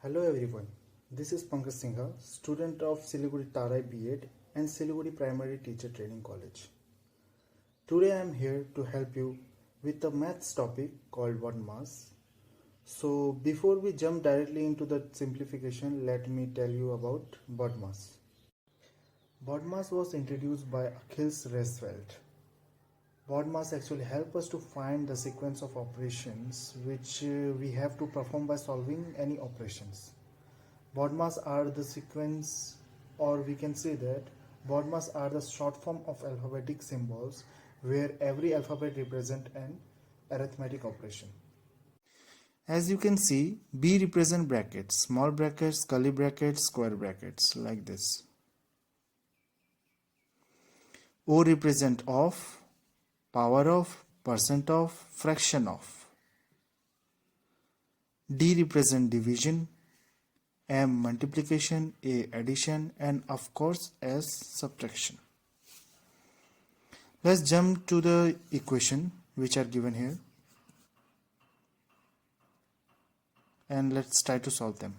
Hello everyone, this is Pankaj Singha, student of Siliguri Tarai B.Ed and Siliguri Primary Teacher Training College. Today I am here to help you with a maths topic called BODMAS. So before we jump directly into the simplification, let me tell you about BODMAS. BODMAS was introduced by Achilles Resveld. BODMAS actually help us to find the sequence of operations which we have to perform by solving any operations. BODMAS are the sequence, or we can say that BODMAS are the short form of alphabetic symbols where every alphabet represent an arithmetic operation. As you can see, B represent brackets, small brackets, curly brackets, square brackets, like this. O represent of, power of, percent of, fraction of. D represent division, M multiplication, A addition, and of course S subtraction. Let's jump to the equation which are given here and let's try to solve them.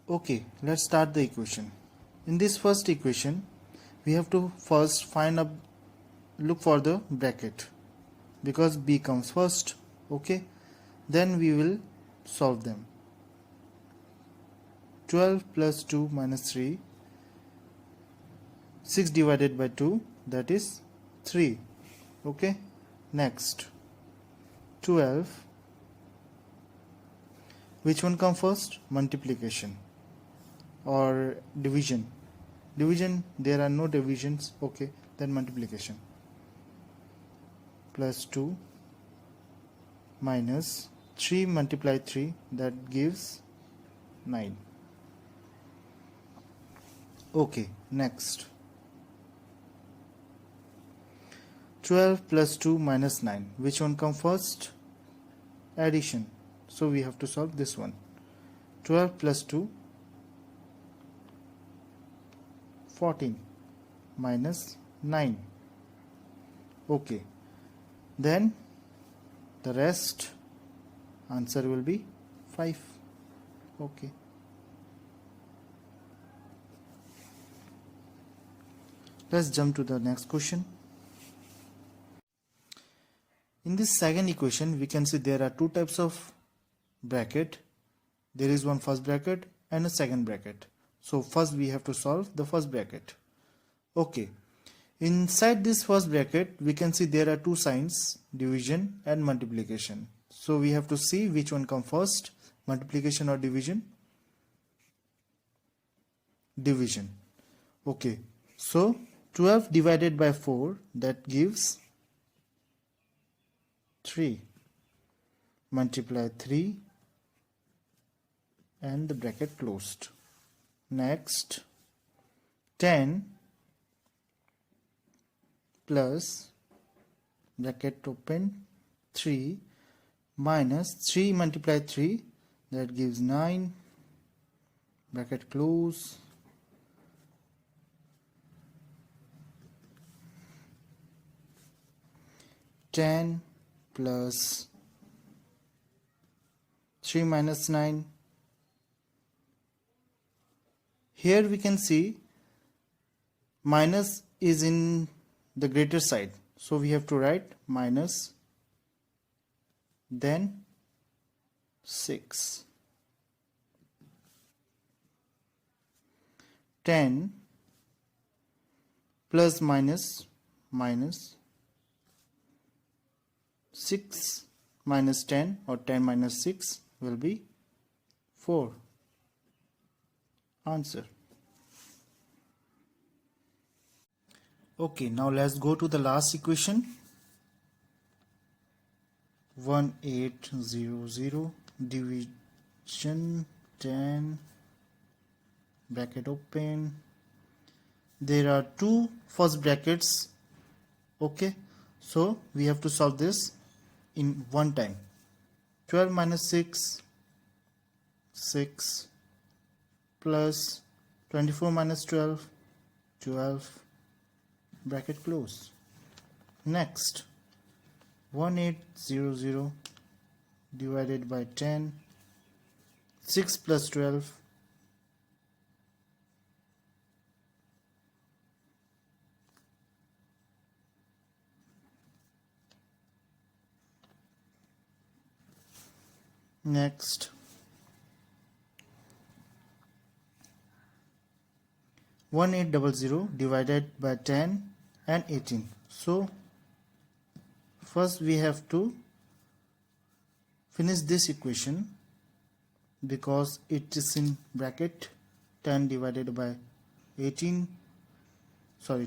Okay, let's start the equation. In this first equation, we have to first look for the bracket because B comes first. Okay, then we will solve them. 12 plus 2 minus 3, 6 divided by 2, that is 3. Okay, next 12, which one come first? Multiplication or division. There are no divisions. Okay, then multiplication. Plus 2 minus 3 multiply 3, that gives 9. Okay, next 12 plus 2 minus 9, which one come first? Addition, so we have to solve this one. 12 plus 2, 14 minus 9. Okay, then the rest answer will be 5. Okay, let's jump to the next question. In this second equation, we can see there are two types of bracket. There is one first bracket and a second bracket. So first we have to solve the first bracket. Okay, inside this first bracket, we can see there are two signs, division and multiplication. So we have to see which one comes first, multiplication or division. Division. Okay, so 12 divided by 4, that gives 3. Multiply 3 and the bracket closed. Next 10 plus bracket open 3 minus 3 multiply 3, that gives 9, bracket close. Ten plus 3 minus 9. Here we can see minus is in the greater side, so we have to write minus, then 6. 10 plus minus 6 minus 10 or 10 minus 6 will be 4. Answer. Okay, now let's go to the last equation. 1800 division 10, bracket open. There are two first brackets. Okay, so we have to solve this in one time. 12 minus 6, 6 plus 24 minus 12, 12, bracket close. Next 1800 divided by 10, 6 plus 12. Next, 1800 divided by 10 and 18. So first we have to finish this equation because it is in bracket. 10 divided by 18,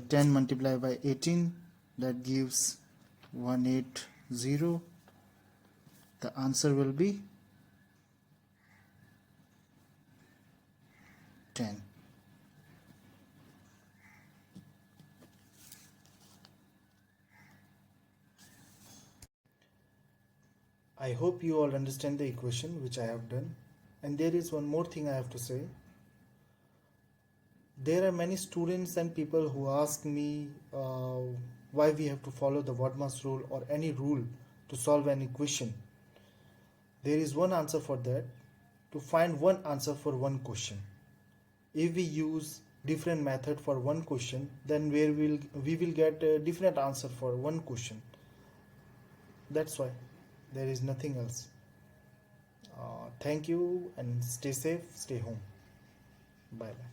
10 multiplied by 18, that gives 180. The answer will be 10. I hope you all understand the equation which I have done. And there is one more thing I have to say. There are many students and people who ask me why we have to follow the Wadmas rule or any rule to solve an equation. There is one answer for that. To find one answer for one question, if we use different method for one question, then we will get a different answer for one question. That's why. There is nothing else. Thank you and stay safe, stay home. Bye bye.